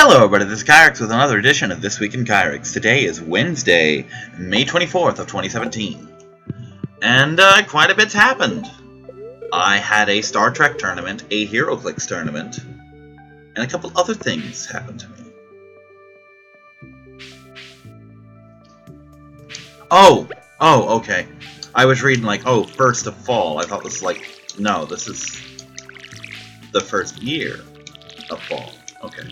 Hello everybody, this is Kyrix with another edition of This Week in Kyrix. Today is Wednesday, May 24th of 2017. And quite a bit's happened. I had a Star Trek tournament, a HeroClix tournament, and a couple other things happened to me. Oh, okay. I was reading like, oh, first of fall. I thought this was like, no, this is the first year of fall. Okay.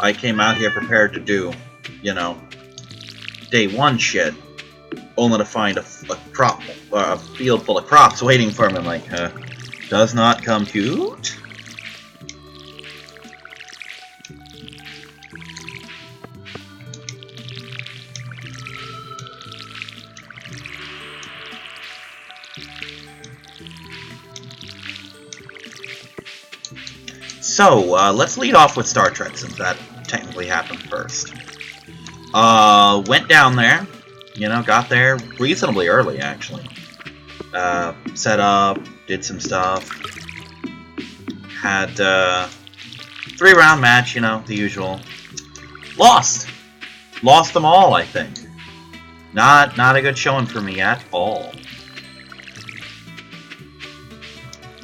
I came out here prepared to do, you know, day one shit, only to find a field full of crops waiting for me. I'm like, does not compute? So, let's lead off with Star Trek, since that technically happened first. Went down there, you know, got there reasonably early, actually. Set up, did some stuff. Had, 3-round match, you know, the usual. Lost! Lost them all, I think. Not a good showing for me at all.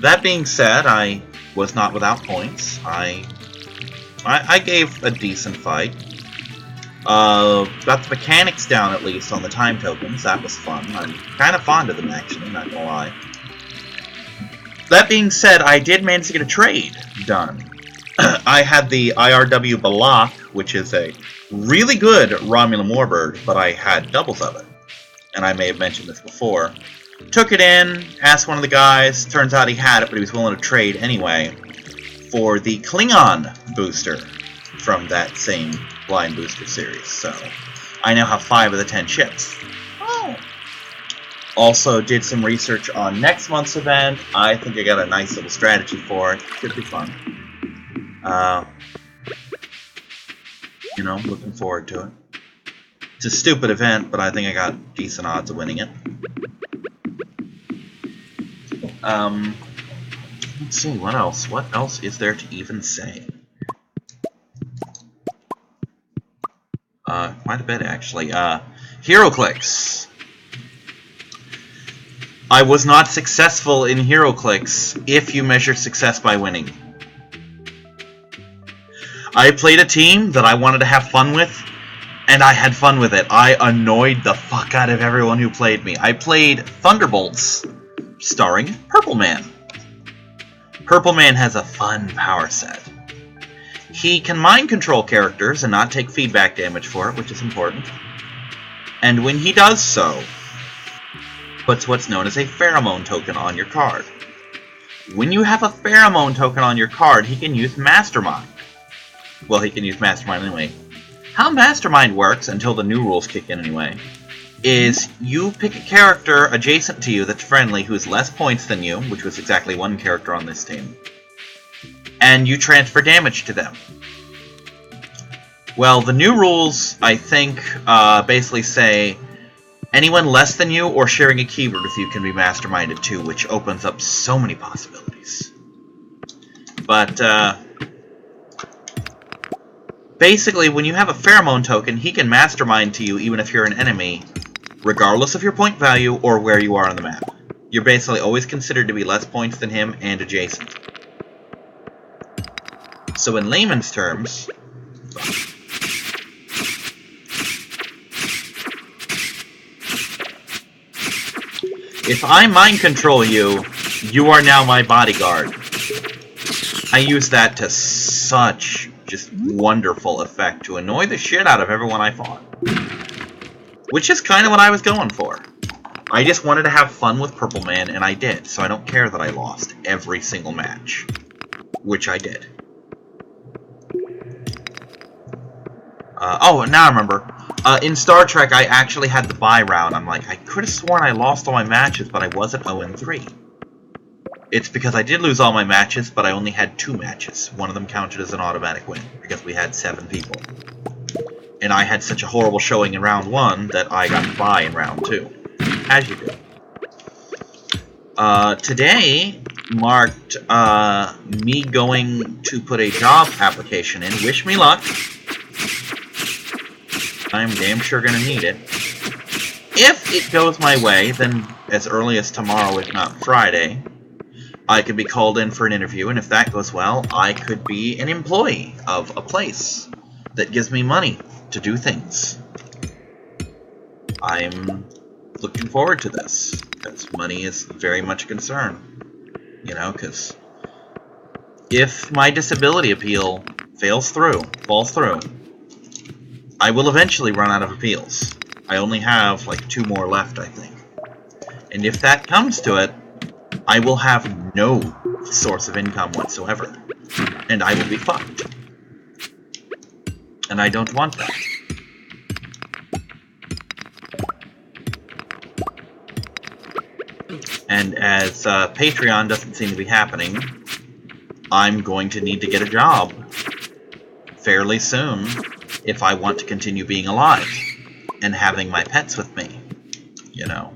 That being said, I was not without points. I gave a decent fight. Got the mechanics down at least on the time tokens. That was fun. I'm kind of fond of them, actually, not gonna lie. That being said, I did manage to get a trade done. I had the IRW Balak, which is a really good Romulan warbird, but I had doubles of it. And I may have mentioned this before. Took it in, asked one of the guys, turns out he had it, but he was willing to trade anyway for the Klingon booster from that same blind booster series. So, I now have 5 of the 10 ships. Oh! Also did some research on next month's event. I think I got a nice little strategy for it. Should be fun. You know, looking forward to it. It's a stupid event, but I think I got decent odds of winning it. Let's see, what else? What else is there to even say? Quite a bit, actually. HeroClix. I was not successful in HeroClix if you measure success by winning. I played a team that I wanted to have fun with, and I had fun with it. I annoyed the fuck out of everyone who played me. I played Thunderbolts, starring Purple Man. Purple Man has a fun power set. He can mind control characters and not take feedback damage for it, which is important. And when he does so, puts what's known as a pheromone token on your card. When you have a pheromone token on your card, he can use Mastermind. Well, he can use Mastermind anyway. How Mastermind works, until the new rules kick in anyway, is you pick a character adjacent to you that's friendly who has less points than you, which was exactly one character on this team, and you transfer damage to them. Well, the new rules, I think, basically say anyone less than you or sharing a keyword with you can be masterminded too, which opens up so many possibilities. But, basically, when you have a pheromone token, he can mastermind to you even if you're an enemy, regardless of your point value or where you are on the map. You're basically always considered to be less points than him and adjacent. So in layman's terms, if I mind control you, you are now my bodyguard. I use that to such just wonderful effect to annoy the shit out of everyone I fought. Which is kind of what I was going for. I just wanted to have fun with Purple Man, and I did, so I don't care that I lost every single match. Which I did. Oh, now I remember. In Star Trek, I actually had the bye round. I'm like, I could have sworn I lost all my matches, but I wasn't 0-3. It's because I did lose all my matches, but I only had 2 matches. One of them counted as an automatic win, because we had 7 people. And I had such a horrible showing in round 1 that I got the bye in round 2. As you do. Today, marked me going to put a job application in. Wish me luck. I'm damn sure gonna need it. If it goes my way, then as early as tomorrow, if not Friday, I could be called in for an interview, and if that goes well, I could be an employee of a place that gives me money to do things. I'm looking forward to this, because money is very much a concern. You know, because if my disability appeal falls through, I will eventually run out of appeals. I only have like 2 more left, I think. And if that comes to it, I will have no source of income whatsoever. And I will be fucked. And I don't want that. And as Patreon doesn't seem to be happening, I'm going to need to get a job fairly soon if I want to continue being alive and having my pets with me, you know,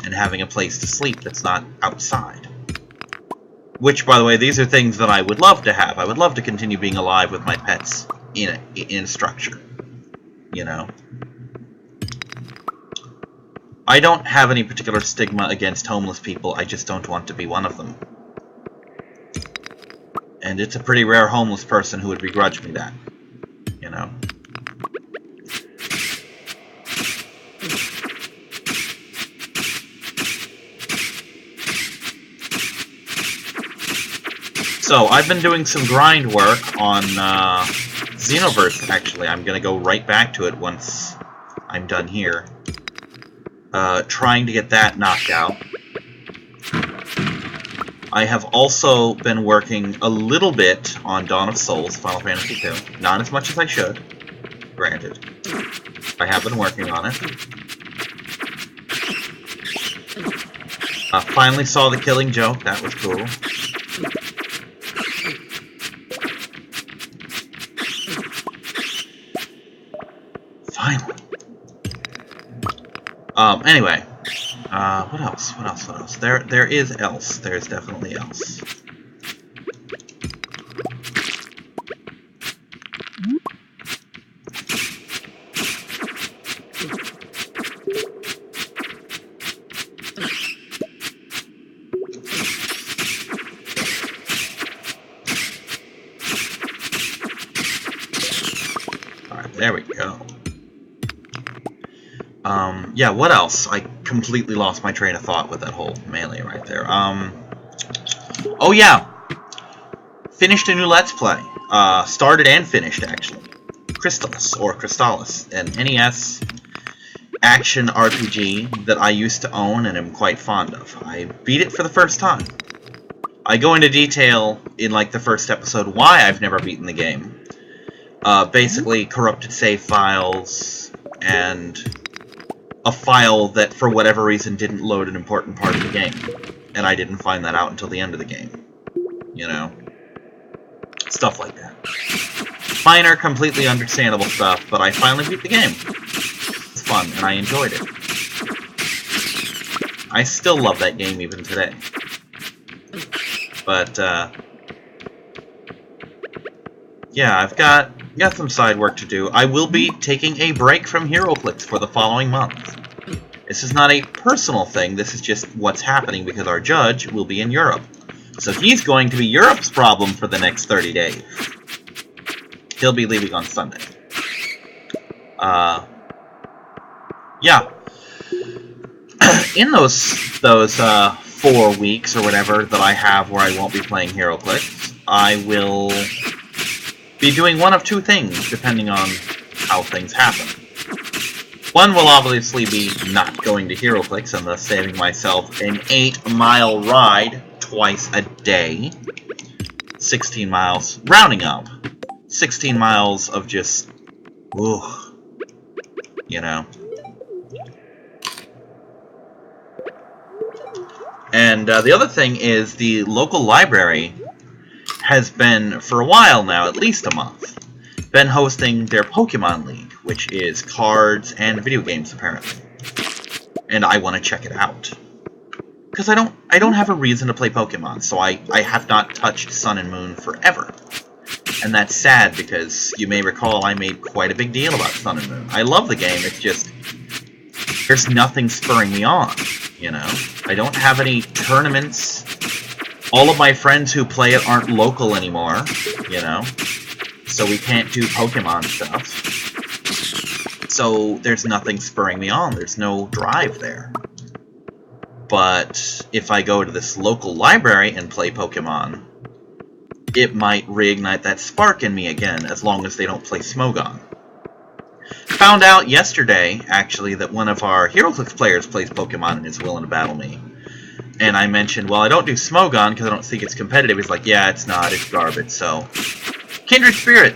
and having a place to sleep that's not outside. Which, by the way, these are things that I would love to have. I would love to continue being alive with my pets in a structure, you know. I don't have any particular stigma against homeless people, I just don't want to be one of them. And it's a pretty rare homeless person who would begrudge me that, you know. So, I've been doing some grind work on Xenoverse, actually. I'm going to go right back to it once I'm done here. Trying to get that knocked out. I have also been working a little bit on Dawn of Souls, Final Fantasy II. Not as much as I should, granted. I have been working on it. Finally saw The Killing Joke, that was cool. Finally. Anyway. What else? What else? There is else. There's definitely else. Alright, there we go. Yeah, what else? I completely lost my train of thought with that whole melee right there. Oh yeah! Finished a new Let's Play. Started and finished, actually. Crystalis, an NES action RPG that I used to own and am quite fond of. I beat it for the first time. I go into detail in, like, the first episode why I've never beaten the game. Basically, corrupted save files, and a file that, for whatever reason, didn't load an important part of the game. And I didn't find that out until the end of the game. You know? Stuff like that. Minor, completely understandable stuff, but I finally beat the game. It's fun, and I enjoyed it. I still love that game even today. But, yeah, I've got some side work to do. I will be taking a break from HeroClix for the following month. This is not a personal thing, this is just what's happening because our judge will be in Europe. So he's going to be Europe's problem for the next 30 days. He'll be leaving on Sunday. Yeah. In those 4 weeks or whatever that I have where I won't be playing HeroClix, I will be doing one of 2 things, depending on how things happen. One will obviously be not going to HeroClix and thus saving myself an 8-mile ride twice a day. 16 miles, rounding up. 16 miles of just, ooh, you know. And the other thing is the local library has been, for a while now, at least a month, been hosting their Pokemon League, which is cards and video games, apparently. And I want to check it out. because I don't have a reason to play Pokemon, so I have not touched Sun and Moon forever. And that's sad, because you may recall I made quite a big deal about Sun and Moon. I love the game, it's just, there's nothing spurring me on, you know? I don't have any tournaments. All of my friends who play it aren't local anymore, you know? So we can't do Pokemon stuff. So there's nothing spurring me on, there's no drive there. But if I go to this local library and play Pokemon, it might reignite that spark in me again, as long as they don't play Smogon. Found out yesterday, actually, that one of our HeroClix players plays Pokemon and is willing to battle me. And I mentioned, well, I don't do Smogon because I don't think it's competitive. He's like, yeah, it's not, it's garbage, so... Kindred Spirit!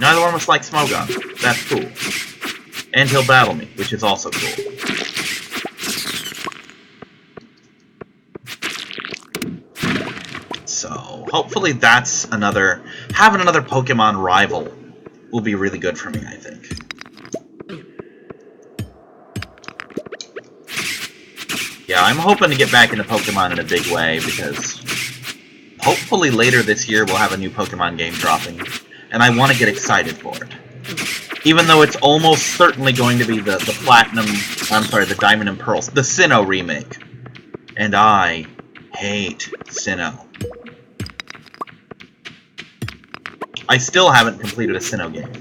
Neither one of us likes Smogon. That's cool. And he'll battle me, which is also cool. So, hopefully that's another... Having another Pokemon rival will be really good for me, I think. Yeah, I'm hoping to get back into Pokemon in a big way, because hopefully later this year we'll have a new Pokemon game dropping, and I want to get excited for it. Even though it's almost certainly going to be the Platinum... I'm sorry, the Diamond and Pearls. The Sinnoh remake. And I hate Sinnoh. I still haven't completed a Sinnoh game.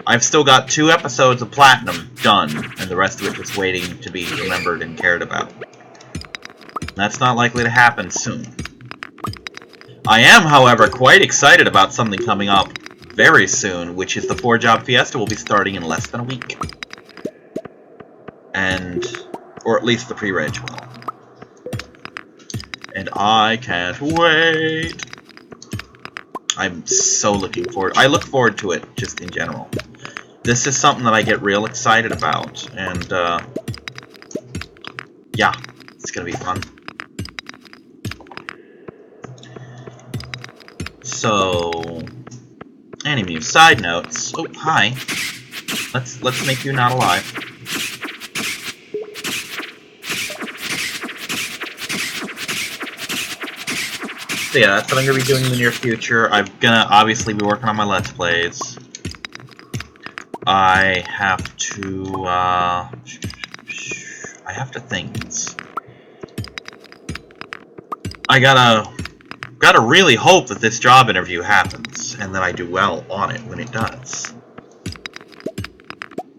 I've still got 2 episodes of Platinum done, and the rest of it just waiting to be remembered and cared about. That's not likely to happen soon. I am, however, quite excited about something coming up very soon, which is the 4-Job Fiesta will be starting in less than a week. And... or at least the pre-reg will. And I can't wait! I'm so looking forward... I look forward to it, just in general. This is something that I get real excited about, and, yeah, it's gonna be fun. So... Anyway, side notes... Oh, hi. Let's make you not alive. So yeah, that's what I'm going to be doing in the near future. I'm going to obviously be working on my Let's Plays. I have to think. I gotta really hope that this job interview happens, and that I do well on it when it does.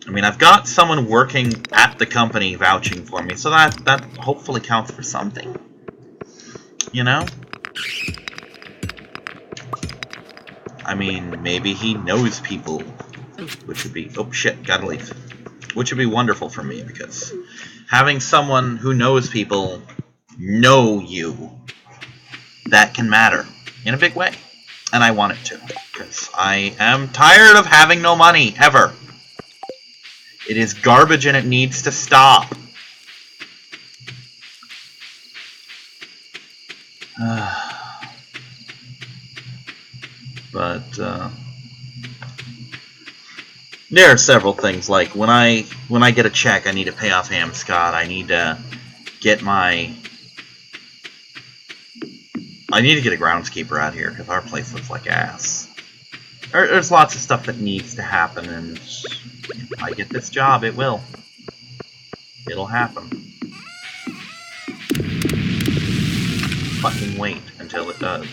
I mean, I've got someone working at the company vouching for me, so that hopefully counts for something. You know? I mean, maybe he knows people, which would be... Oh, shit, gotta leave. Which would be wonderful for me, because having someone who knows people know you, that can matter in a big way. And I want it to, because I am tired of having no money, ever. It is garbage and it needs to stop. But, there are several things, like, when I get a check, I need to pay off Scott. I need to get I need to get a groundskeeper out here, because our place looks like ass. There's lots of stuff that needs to happen, and if I get this job, it will. It'll happen. Fucking wait until it does.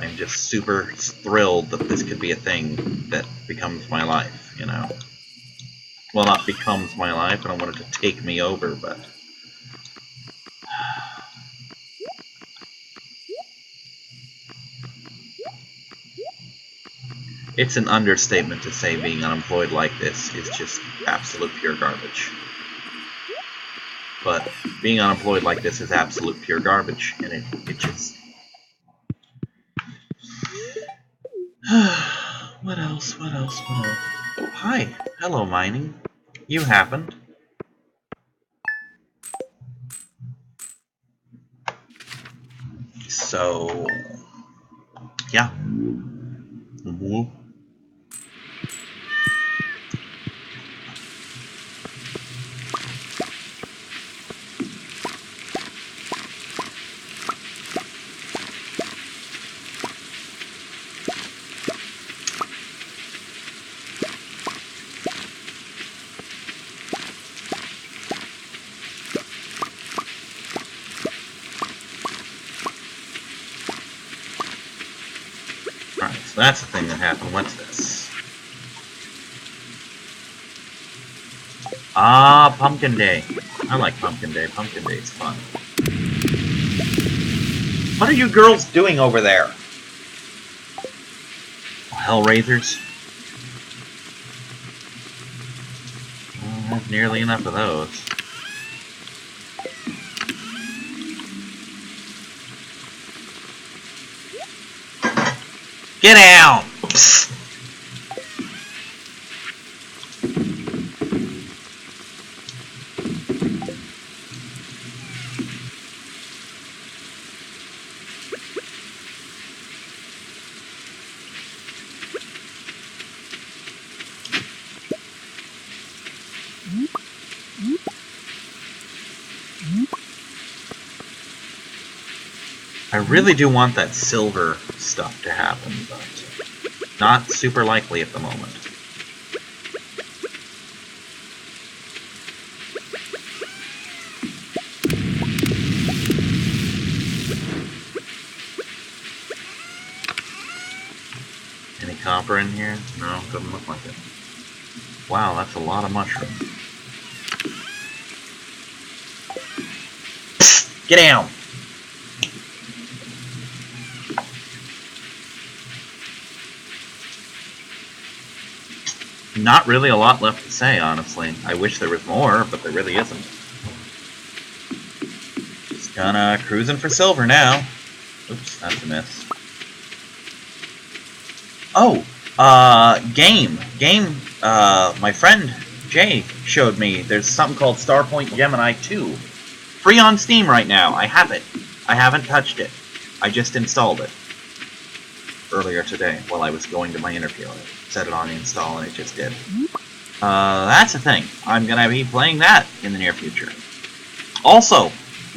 I'm just super thrilled that this could be a thing that becomes my life, you know? Well, not becomes my life, I don't want it to take me over, but... It's an understatement to say being unemployed like this is just absolute pure garbage. But being unemployed like this is absolute pure garbage, and it just... What else? Oh, hi. Hello, mining. You happened. So... yeah. That's the thing that happened. What's this? Ah, Pumpkin Day. I like Pumpkin Day. Pumpkin Day is fun. What are you girls doing over there? Hellraisers? Well, that's nearly enough of those. Get out! Psst. I really do want that silver stuff to happen, but not super likely at the moment. Any copper in here? No, doesn't look like it. Wow, that's a lot of mushroom. Psst, get down! Not really a lot left to say, honestly. I wish there was more, but there really isn't. Just kinda cruising for silver now. Oops, that's a miss. Oh, game, my friend Jay showed me. There's something called Starpoint Gemini 2. Free on Steam right now. I have it. I haven't touched it. I just installed it earlier today while I was going to my interview. I set it on install and it just did. That's the thing. I'm gonna be playing that in the near future. Also,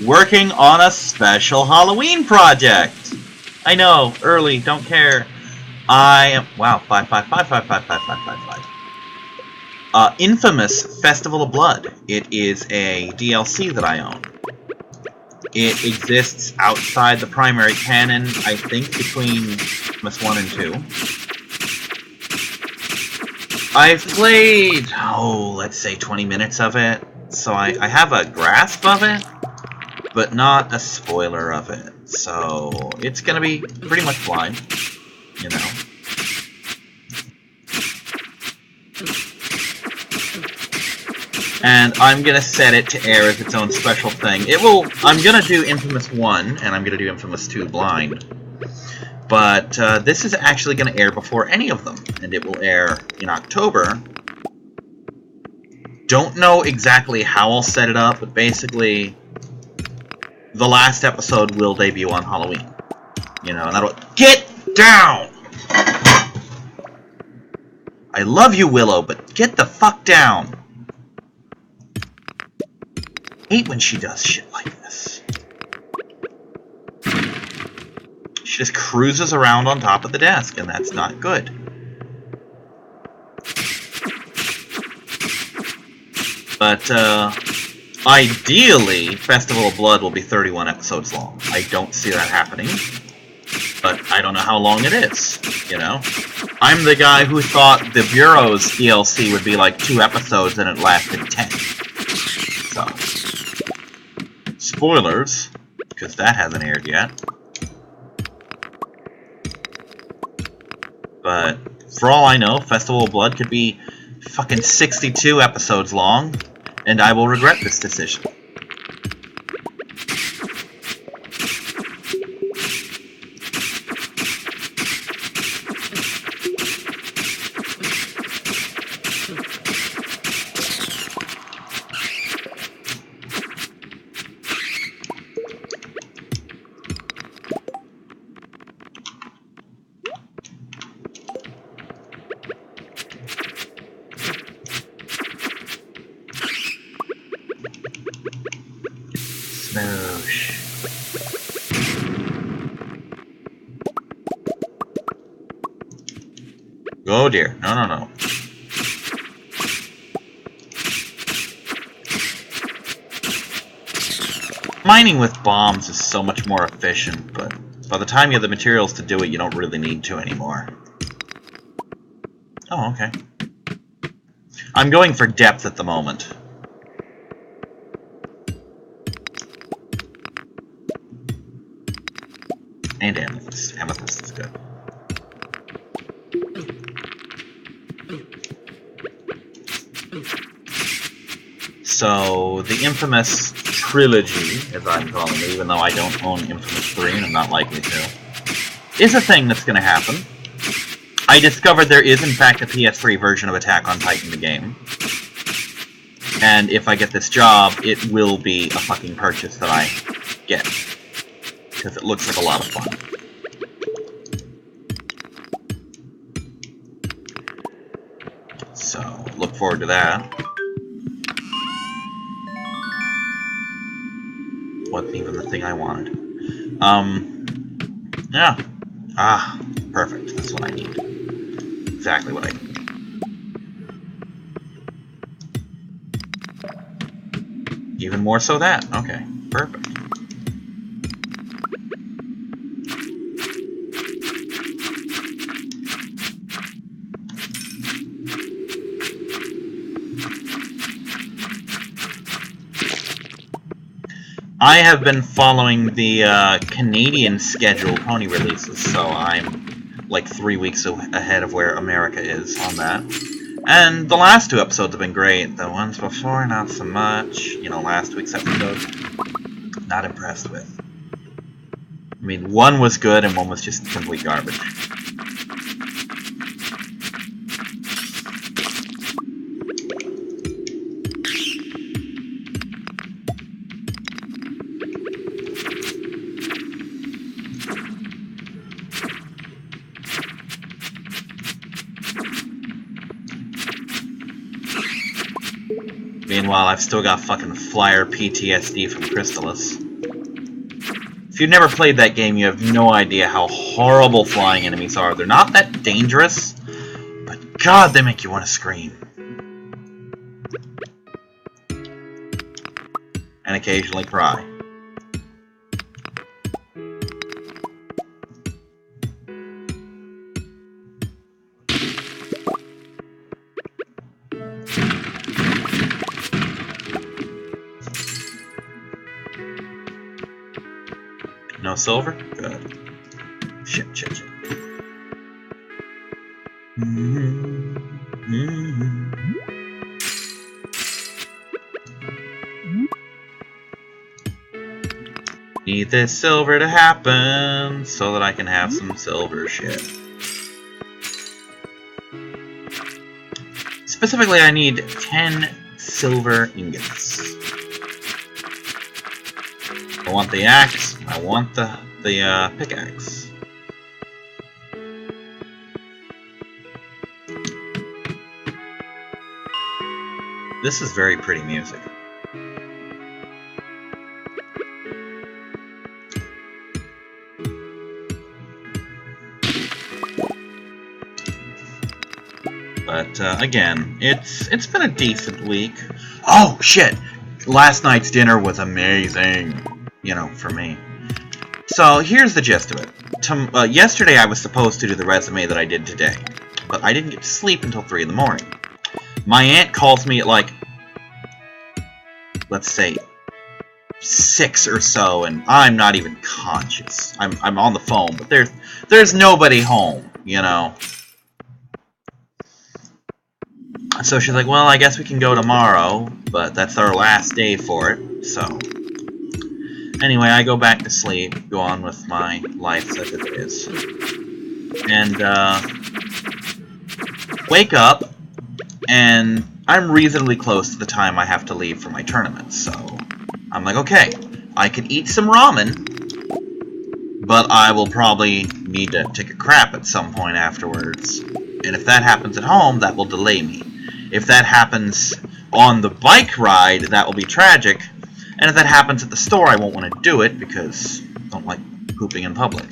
working on a special Halloween project. I know, early, don't care. I am, wow, 555555555. Infamous Festival of Blood. It is a DLC that I own. It exists outside the primary canon, I think, between Infamous 1 and 2. I've played, let's say 20 minutes of it, so I have a grasp of it, but not a spoiler of it. So it's gonna be pretty much blind, you know. And I'm gonna set it to air as its own special thing. I'm gonna do Infamous 1, and I'm gonna do Infamous 2 blind. But this is actually gonna air before any of them, and it will air in October. Don't know exactly how I'll set it up, but basically, the last episode will debut on Halloween. You know, and that'll... Get down! I love you, Willow, but get the fuck down! I hate when she does shit like this. She just cruises around on top of the desk, and that's not good. But, ideally, Festival of Blood will be 31 episodes long. I don't see that happening. But I don't know how long it is, you know? I'm the guy who thought the Bureau's DLC would be like 2 episodes and it lasted 10. So... spoilers, because that hasn't aired yet. But, for all I know, Festival of Blood could be fucking 62 episodes long, and I will regret this decision. Smoosh. Oh dear. No. Mining with bombs is so much more efficient, but by the time you have the materials to do it, you don't really need to anymore. Oh, okay. I'm going for depth at the moment. And amethyst. Amethyst is good. So, the Infamous Trilogy, as I'm calling it, even though I don't own Infamous 3 and I'm not likely to, is a thing that's going to happen. I discovered there is, in fact, a PS3 version of Attack on Titan, the game. And if I get this job, it will be a fucking purchase that I get. Because it looks like a lot of fun. So, look forward to that. Wasn't even the thing I wanted. Yeah. Ah, perfect. That's what I need. Exactly what I need. Even more so that. Okay, perfect. I have been following the Canadian schedule pony releases, so I'm like 3 weeks ahead of where America is on that. And the last 2 episodes have been great. The ones before, not so much. You know, last week's episode, not impressed with. I mean, one was good and one was just complete garbage. Meanwhile, I've still got fucking flyer PTSD from Crystalis. If you've never played that game, you have no idea how horrible flying enemies are. They're not that dangerous, but God, they make you want to scream. And occasionally cry. No silver? Good. Shit. Need this silver to happen so that I can have some silver shit. Specifically, I need 10 silver ingots. I want the axe. I want the pickaxe. This is very pretty music. But again, it's been a decent week. Oh shit! Last night's dinner was amazing. You know, for me. So, here's the gist of it. Yesterday I was supposed to do the resume that I did today, but I didn't get to sleep until 3 in the morning. My aunt calls me at, like, let's say, 6 or so, and I'm not even conscious. I'm on the phone, but there's nobody home, you know. So she's like, well, I guess we can go tomorrow, but that's our last day for it, so... Anyway, I go back to sleep, go on with my life as it is. And, wake up, and I'm reasonably close to the time I have to leave for my tournament, so I'm like, okay, I could eat some ramen, but I will probably need to take a crap at some point afterwards. And if that happens at home, that will delay me. If that happens on the bike ride, that will be tragic. And if that happens at the store, I won't want to do it because I don't like pooping in public.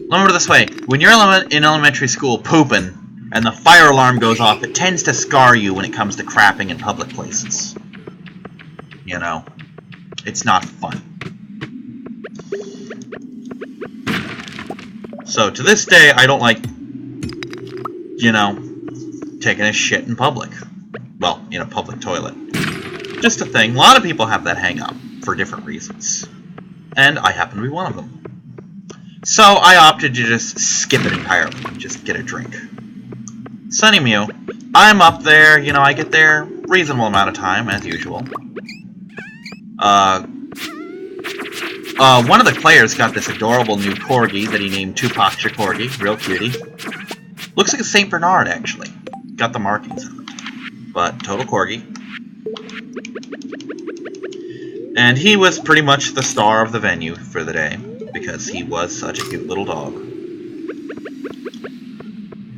Remember this way, when you're in elementary school pooping and the fire alarm goes off, it tends to scar you when it comes to crapping in public places. You know, it's not fun. So to this day, I don't like you know, taking a shit in public. Well, in a public toilet. Just a thing. A lot of people have that hang up for different reasons. And I happen to be one of them. So I opted to just skip it entirely. Just get a drink. So anyway, I'm up there, you know, I get there reasonable amount of time, as usual. One of the players got this adorable new corgi that he named Tupac Shakorgi. Real cutie. Looks like a St. Bernard, actually. Got the markings on it. But total corgi. And he was pretty much the star of the venue for the day, because he was such a cute little dog.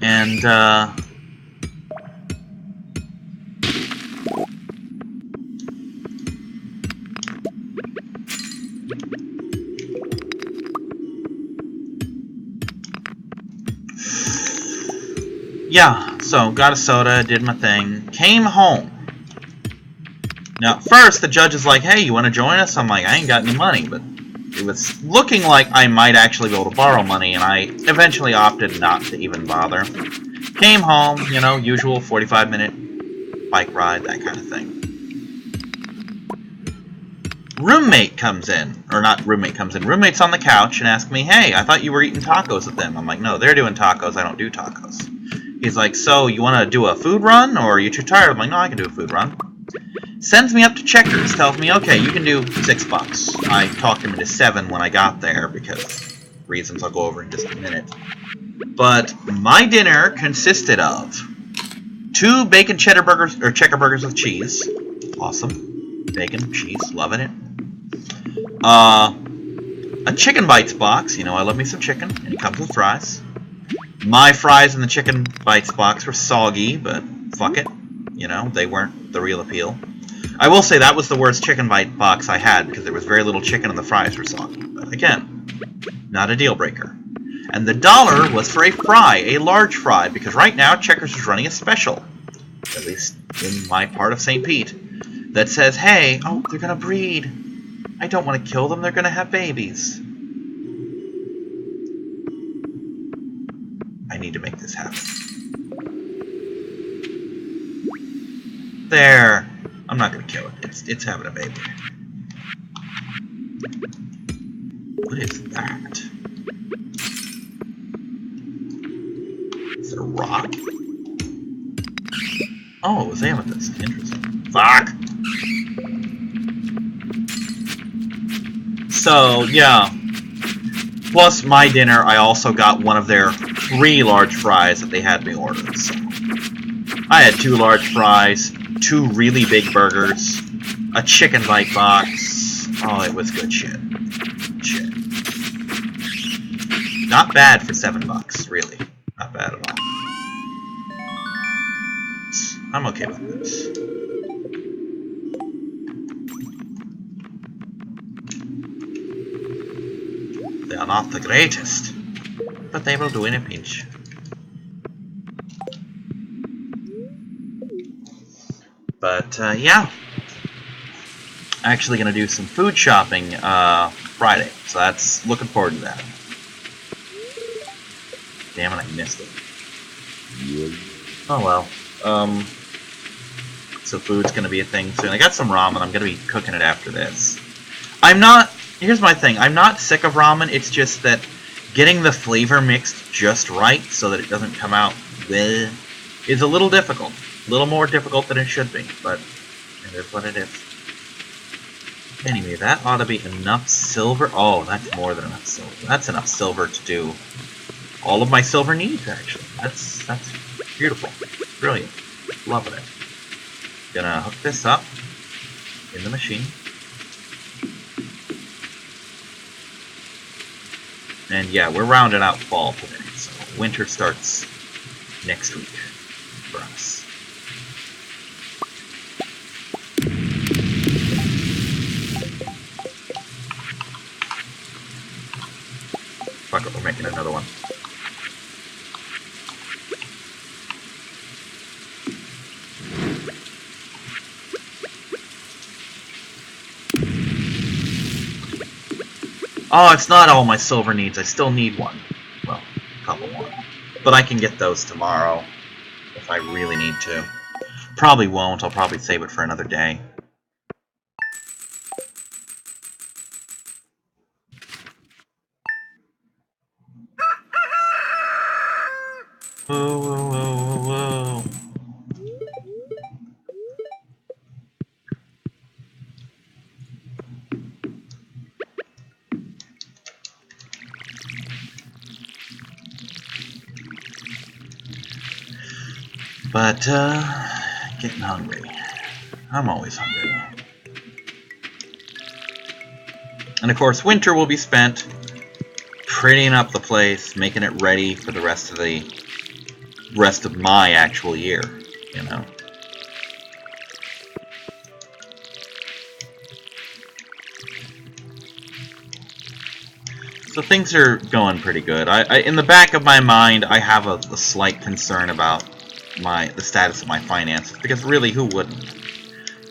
And, yeah, so got a soda, did my thing, came home. Now, at first, the judge is like, hey, you want to join us? I'm like, I ain't got any money, but it was looking like I might actually be able to borrow money, and I eventually opted not to even bother. Came home, you know, usual 45-minute bike ride, that kind of thing. Roommate comes in, or not roommate comes in, roommate's on the couch and asks me, hey, I thought you were eating tacos with them. I'm like, no, they're doing tacos, I don't do tacos. He's like, so, you want to do a food run, or are you too tired? I'm like, no, I can do a food run. Sends me up to Checkers, tells me, okay, you can do $6. I talked him into $7 when I got there, because reasons I'll go over in just a minute. But my dinner consisted of 2 bacon cheddar burgers, or checker burgers with cheese. Awesome. Bacon, cheese, loving it. A chicken bites box, you know, I love me some chicken, and it comes with fries. My fries in the chicken bites box were soggy, but fuck it. You know, they weren't the real appeal. I will say that was the worst chicken bite box I had, because there was very little chicken and the fries were soggy. But again, not a deal breaker. And the $1 was for a fry, a large fry, because right now Checkers is running a special, at least in my part of St. Pete, that says, hey, oh, they're gonna breed. I don't want to kill them, they're gonna have babies. I need to make this happen. There. I'm not gonna kill it. It's having a baby. What is that? Is it a rock? Oh, it was amethyst. Interesting. Fuck! So, yeah. Plus my dinner, I also got one of their 3 large fries that they had me order. So I had 2 large fries, 2 really big burgers, a chicken bite box. Oh, it was good shit. Shit. Not bad for $7, really. Not bad at all. I'm okay with this. They are not the greatest, but they will do in a pinch. But, yeah. Actually gonna do some food shopping, Friday. So that's, looking forward to that. Damn it, I missed it. Oh well. So food's gonna be a thing soon. I got some ramen, I'm gonna be cooking it after this. Here's my thing, I'm not sick of ramen, it's just that getting the flavor mixed just right so that it doesn't come out bleh, is a little difficult. A little more difficult than it should be, but it is what it is. Anyway, that ought to be enough silver. Oh, that's more than enough silver. That's enough silver to do all of my silver needs, actually. That's beautiful. Brilliant. Loving it. Gonna hook this up in the machine. And yeah, we're rounding out fall today, so winter starts next week for us. Fuck it, we're making another one. Oh, it's not all my silver needs. I still need one. Well, a couple more. But I can get those tomorrow if I really need to. Probably won't. I'll probably save it for another day. Whoa, whoa, whoa, whoa, whoa. But, getting hungry. I'm always hungry. And of course, winter will be spent prettying up the place, making it ready for the rest of my actual year, you know. So things are going pretty good. In the back of my mind, I have a slight concern about the status of my finances, because really, who wouldn't?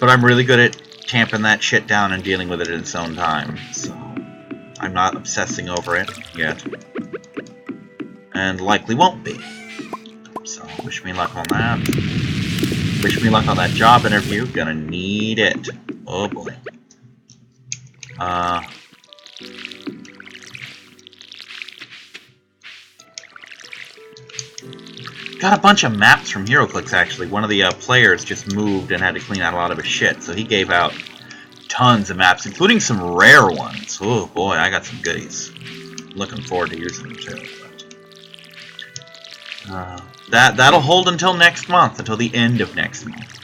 But I'm really good at tamping that shit down and dealing with it in its own time, so I'm not obsessing over it yet. And likely won't be. So, wish me luck on that. Wish me luck on that job interview. Gonna need it. Oh boy. Got a bunch of maps from HeroClix, actually. One of the players just moved and had to clean out a lot of his shit, so he gave out tons of maps, including some rare ones. Oh boy, I got some goodies. Looking forward to using them too. But, that'll hold until next month, until the end of next month.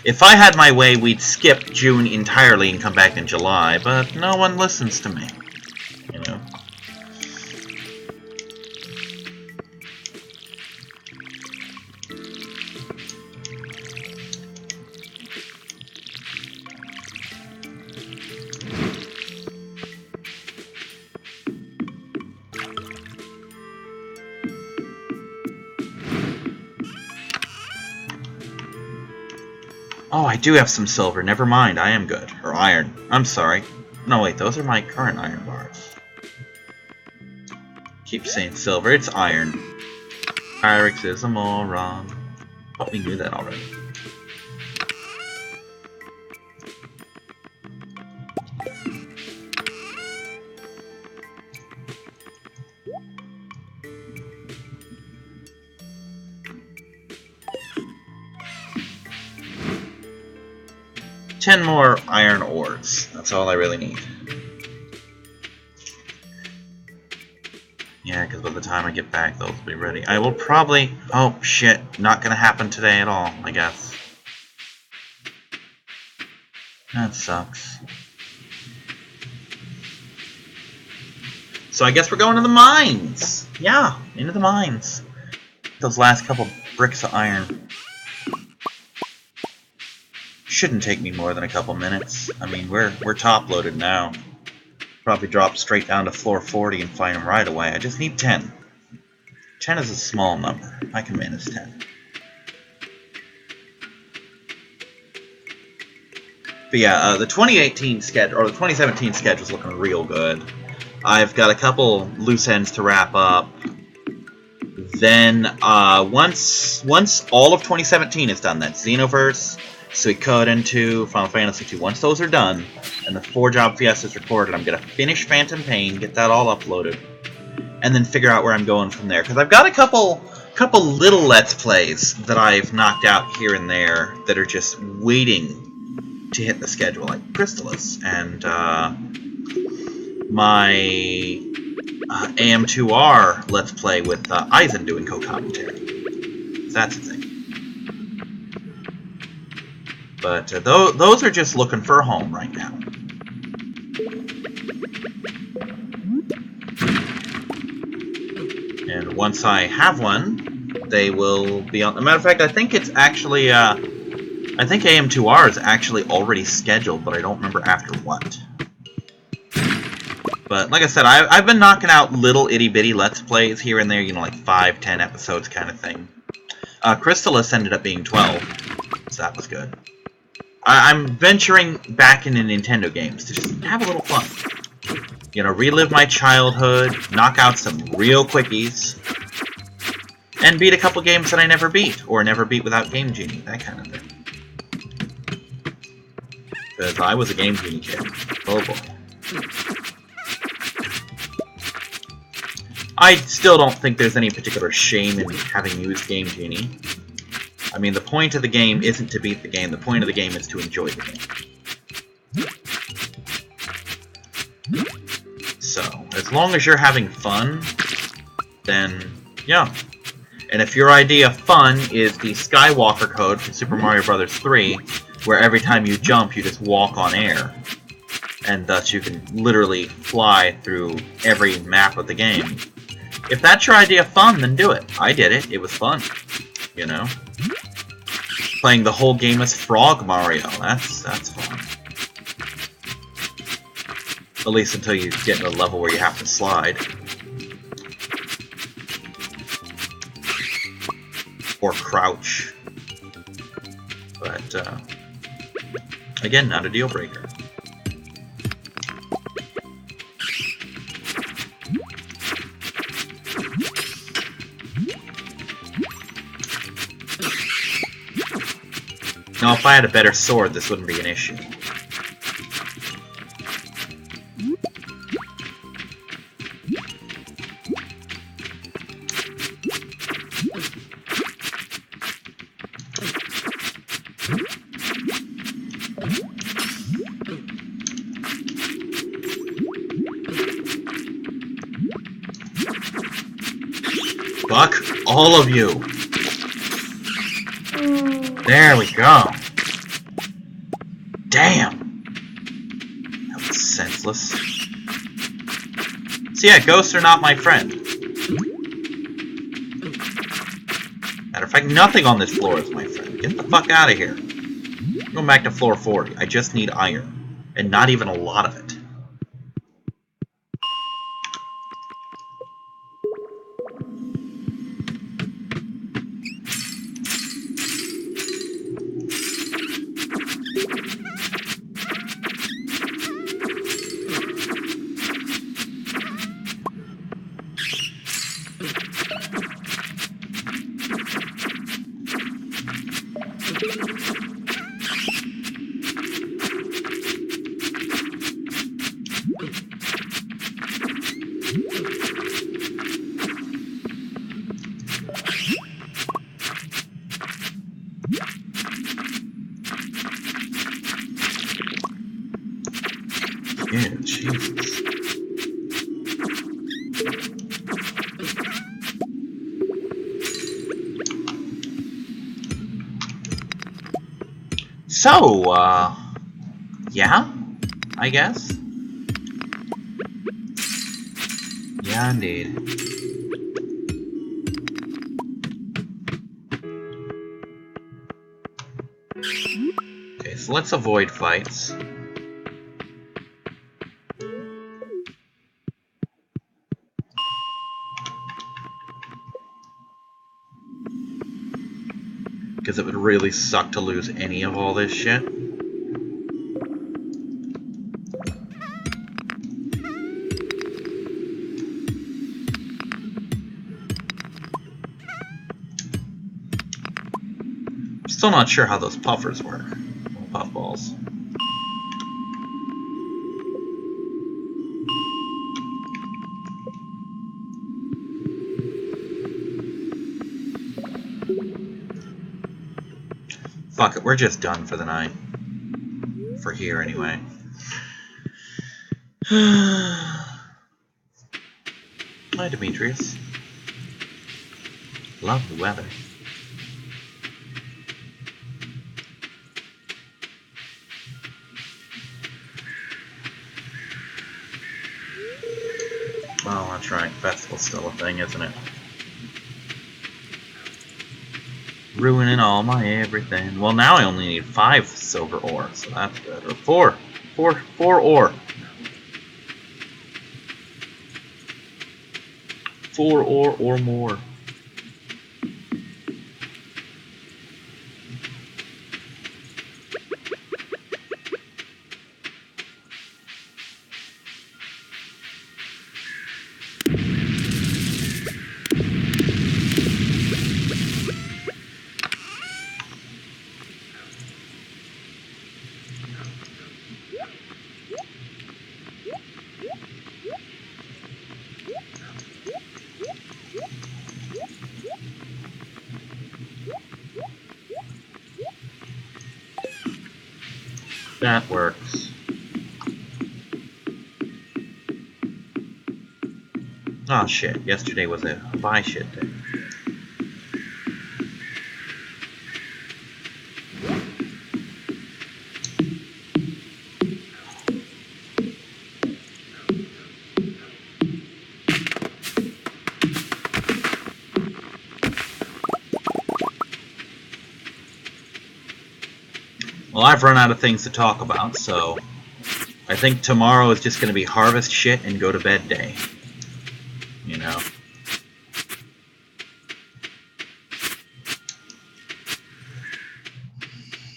If I had my way, we'd skip June entirely and come back in July, but no one listens to me. You know? Oh, I do have some silver. Never mind. I am good. Or iron. I'm sorry. No, wait. Those are my current iron bars. Keep saying silver. It's iron. Kyrix is a moron. Thought we knew that already. Ten more iron ores. That's all I really need. Yeah, because by the time I get back, those will be ready. I will probably... Oh, shit. Not gonna happen today at all, I guess. That sucks. So I guess we're going to the mines! Yeah, into the mines. Those last couple bricks of iron. Shouldn't take me more than a couple minutes. I mean, we're top-loaded now. Probably drop straight down to floor 40 and find them right away. I just need 10. 10 is a small number. I can manage 10. But yeah, the 2018 schedule, or the 2017 schedule is looking real good. I've got a couple loose ends to wrap up. Then, once all of 2017 is done, that's Xenoverse, Suikoden 2, Final Fantasy 2. Once those are done, and the 4-job Fiesta is recorded, I'm going to finish Phantom Pain, get that all uploaded, and then figure out where I'm going from there. Because I've got a couple little Let's Plays that I've knocked out here and there that are just waiting to hit the schedule, like Crystallis, and my AM2R Let's Play with Eisen doing co-commentary. So that's the thing. But those are just looking for a home right now. And once I have one, they will be on... As a matter of fact, I think it's actually... I think AM2R is actually already scheduled, but I don't remember after what. But like I said, I've been knocking out little itty-bitty Let's Plays here and there, you know, like 5, 10 episodes kind of thing. Crystallis ended up being 12, so that was good. I'm venturing back into Nintendo games to just have a little fun. You know, relive my childhood, knock out some real quickies. And beat a couple games that I never beat, or never beat without Game Genie, that kind of thing. Because I was a Game Genie kid. Oh boy. I still don't think there's any particular shame in having used Game Genie. I mean, the point of the game isn't to beat the game, the point of the game is to enjoy the game. So, as long as you're having fun, then, yeah. And if your idea of fun is the Skywalker code from Super Mario Bros. 3, where every time you jump, you just walk on air, and thus you can literally fly through every map of the game. If that's your idea of fun, then do it. I did it. It was fun. You know? Playing the whole game as Frog Mario. That's fun. At least until you get in a level where you have to slide. Or crouch. But, again, not a deal breaker. Now, if I had a better sword, this wouldn't be an issue. Fuck all of you! There we go. Damn. That was senseless. So yeah, ghosts are not my friend. Matter of fact, nothing on this floor is my friend. Get the fuck out of here. I'm going back to floor 40. I just need iron. And not even a lot of it. Yeah, Jesus. So, yeah, I guess. Yeah, indeed. Okay, so let's avoid fights. Because it would really suck to lose any of all this shit. Still not sure how those puffers work. Puffballs. Fuck it, we're just done for the night. For here, anyway. Hi, Demetrius. Lovely weather. Oh, that's right. Festival's still a thing, isn't it? Ruining all my everything. Well, now I only need 5 silver ore, so that's good. Or 4. 4 ore. 4 ore or more. That works. Oh shit, yesterday was a buy shit day. Well, I've run out of things to talk about, so I think tomorrow is just going to be harvest shit and go to bed day. You know?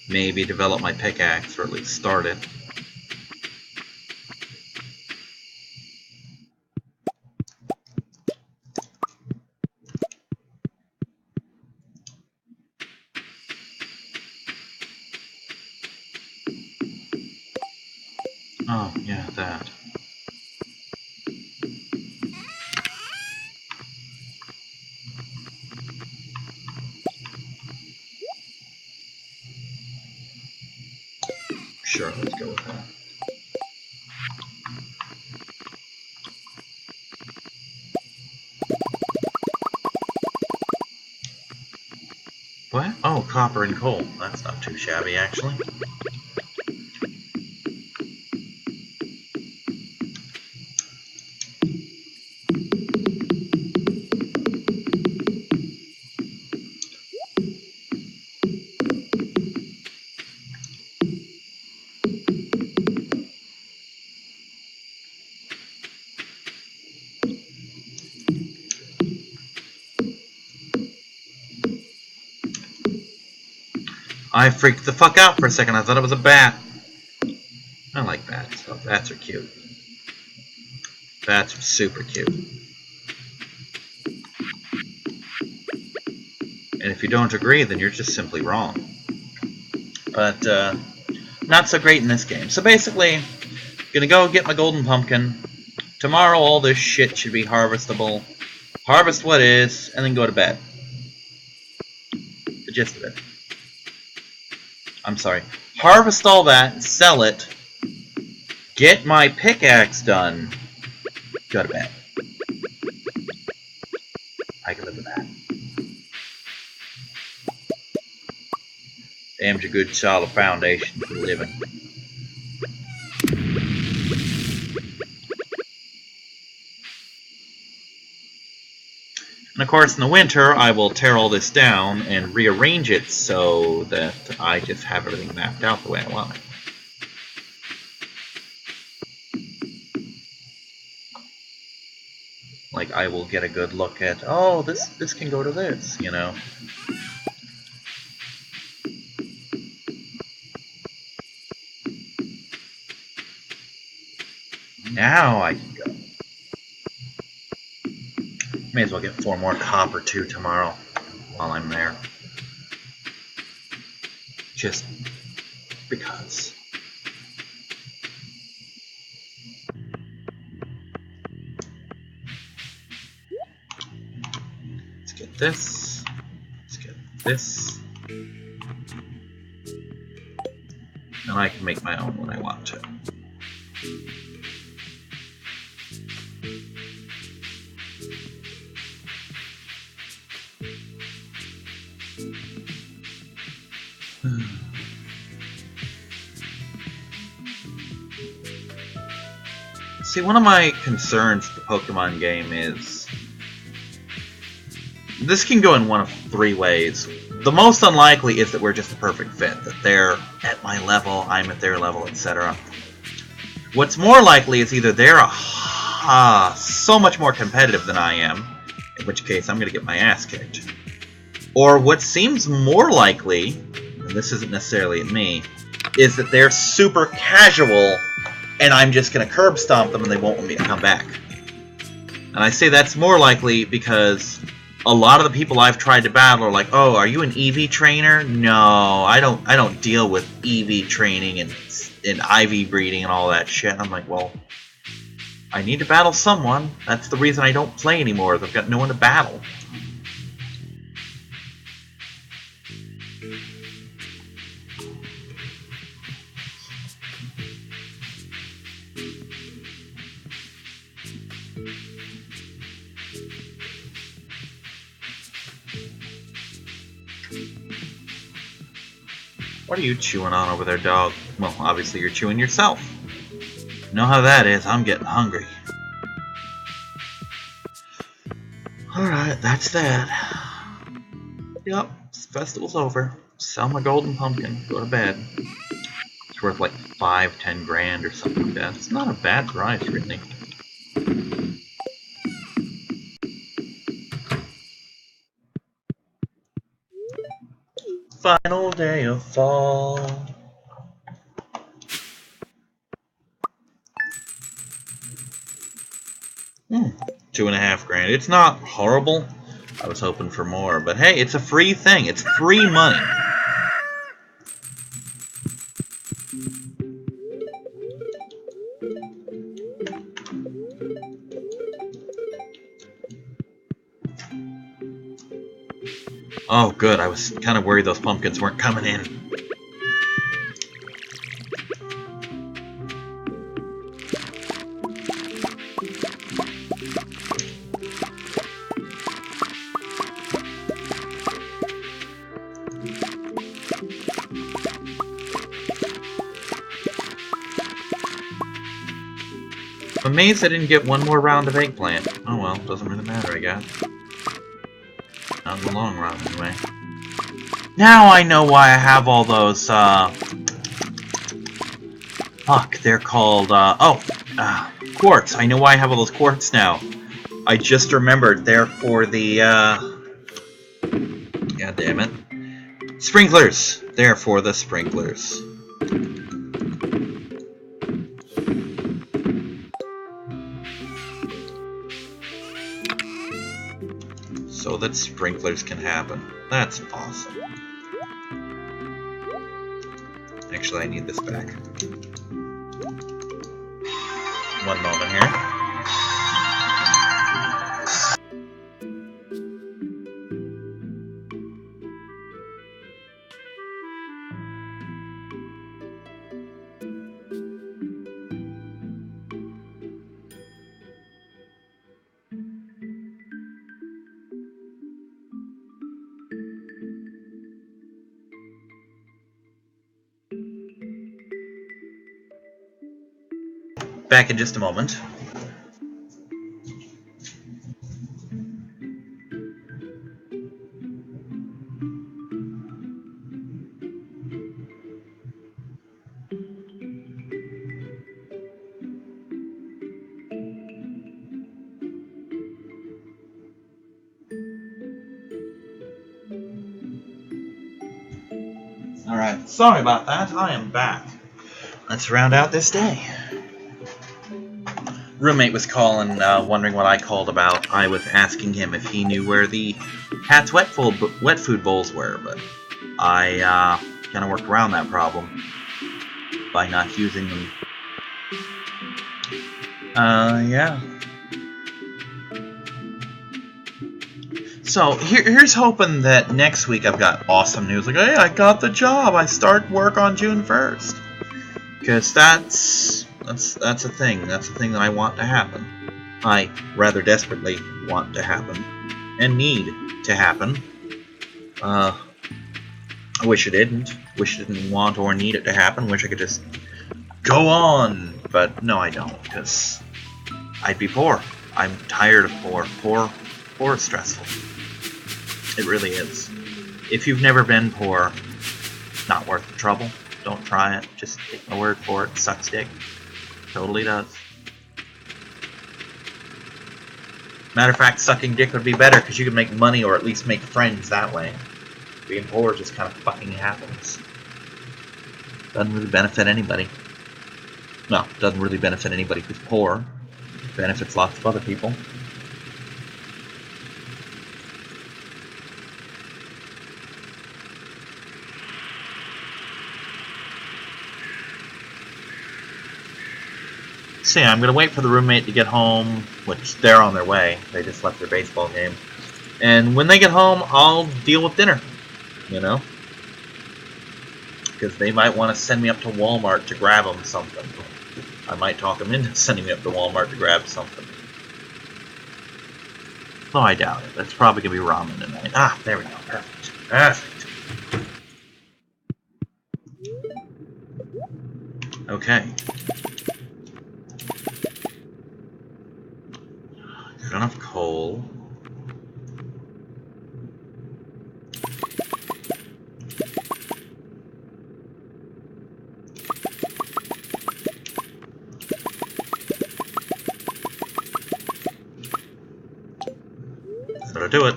Maybe develop my pickaxe, or at least start it. Oh, yeah, that. Sure, let's go with that. What? Oh, copper and coal. That's not too shabby, actually. I freaked the fuck out for a second. I thought it was a bat. I like bats. Oh, bats are cute. Bats are super cute. And if you don't agree, then you're just simply wrong. But, not so great in this game. So basically, gonna go get my golden pumpkin. Tomorrow all this shit should be harvestable. Harvest what is, and then go to bed. The gist of it. I'm sorry. Harvest all that, sell it, get my pickaxe done, go to bed. I can live with that. Damn's a good solid foundation for living. And of course, in the winter, I will tear all this down and rearrange it so that I just have everything mapped out the way I want it. Like, I will get a good look at, oh, this can go to this, you know. Now I can go. May as well get 4 more copper too tomorrow while I'm there. Just because. Let's get this. Let's get this. And I can make my own when I want to. See, one of my concerns with the Pokemon game is this can go in one of 3 ways. The most unlikely is that we're just a perfect fit, that they're at my level, I'm at their level, etc. What's more likely is either they're so much more competitive than I am, in which case I'm going to get my ass kicked. Or what seems more likely, and this isn't necessarily me, is that they're super casual and I'm just going to curb stomp them and they won't want me to come back. And I say that's more likely because a lot of the people I've tried to battle are like, oh, are you an EV trainer? No, I don't deal with EV training and IV breeding and all that shit. And I'm like, well, I need to battle someone. That's the reason I don't play anymore. I've got no one to battle. What are you chewing on over there, dog? Well, obviously you're chewing yourself. You know how that is. I'm getting hungry. Alright, that's that. Yep, festival's over. Sell my golden pumpkin. Go to bed. It's worth like 5-10 grand or something like that. It's not a bad price, really. Final day of fall. 2.5 grand. It's not horrible. I was hoping for more, but hey, it's a free thing. It's free money. Oh, good. I was kind of worried those pumpkins weren't coming in. I'm amazed I didn't get one more round of eggplant. Oh well, doesn't really matter, I guess. Not in the long run, anyway. Now I know why I have all those, fuck, they're called, quartz. I know why I have all those quartz now. I just remembered they're for the, God damn it. Sprinklers! They're for the sprinklers. So that sprinklers can happen. That's awesome. Actually, I need this back. One moment here. Back in just a moment. Alright, sorry about that. I am back. Let's round out this day. Roommate was calling, wondering what I called about. I was asking him if he knew where the cat's wet food bowls were, but I kind of worked around that problem by not using them. Yeah. So here's hoping that next week I've got awesome news. Like, hey, I got the job. I start work on June 1st. Because that's a thing. That's a thing that I want to happen. I rather desperately want to happen and need to happen. I wish it didn't. Wish I didn't want or need it to happen. Wish I could just go on. But no, I don't. Because I'd be poor. I'm tired of poor. Poor is stressful. It really is. If you've never been poor, not worth the trouble. Don't try it. Just take my word for it. Sucks dick. Totally does. Matter of fact, sucking dick would be better because you could make money or at least make friends that way. Being poor just kind of fucking happens. Doesn't really benefit anybody. No, doesn't really benefit anybody who's poor. It benefits lots of other people. So yeah, I'm going to wait for the roommate to get home, which they're on their way. They just left their baseball game. And when they get home, I'll deal with dinner, you know? Because they might want to send me up to Walmart to grab them something. I might talk them into sending me up to Walmart to grab something. No, I doubt it. It's probably going to be ramen tonight. Ah, there we go. Perfect. Perfect. Okay. Got enough coal. That'll do it.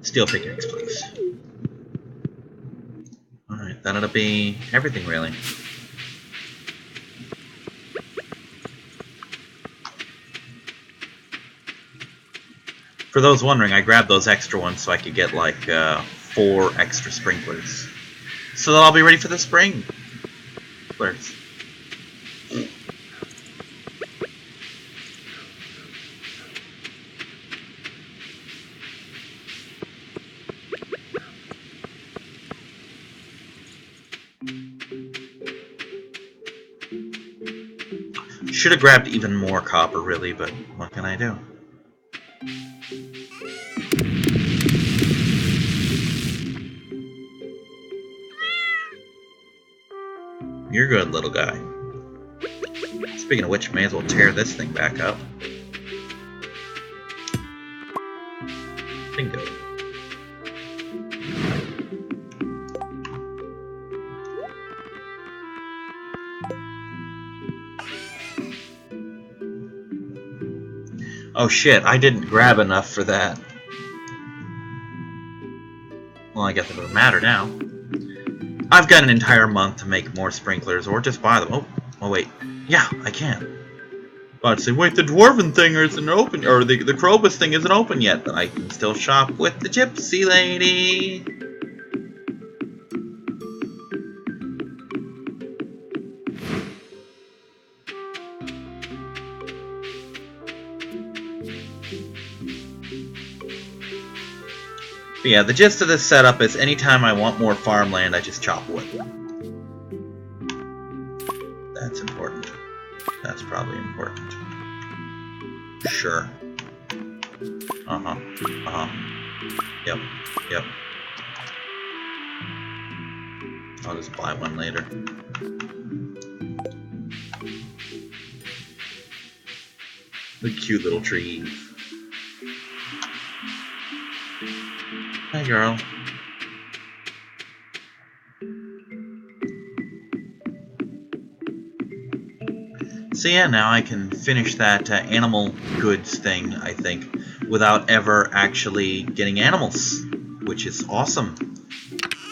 Steel pickaxe, please. Alright, that'll be everything, really. For those wondering, I grabbed those extra ones so I could get like 4 extra sprinklers. So that I'll be ready for the spring. Sprinklers. Should have grabbed even more copper, really, but what can I do? You're good, little guy. Speaking of which, may as well tear this thing back up. Bingo. Oh shit, I didn't grab enough for that. Well, I guess it doesn't matter now. I've got an entire month to make more sprinklers, or just buy them. Oh wait. Yeah, I can. But I'd say, wait, the dwarven thing isn't open, or the Krobus thing isn't open yet, but I can still shop with the gypsy lady. But yeah, the gist of this setup is anytime I want more farmland, I just chop wood. That's important. That's probably important. Sure. Uh-huh. Uh-huh. Yep. Yep. I'll just buy one later. The cute little trees. Hi, girl. So yeah, now I can finish that animal goods thing, I think, without ever actually getting animals, which is awesome,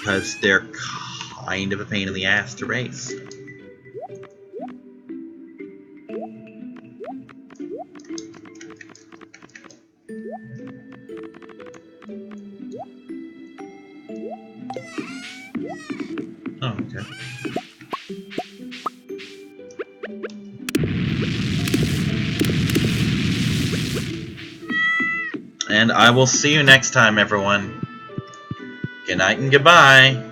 because they're kind of a pain in the ass to raise. Oh, okay. And I will see you next time, everyone. Good night and goodbye.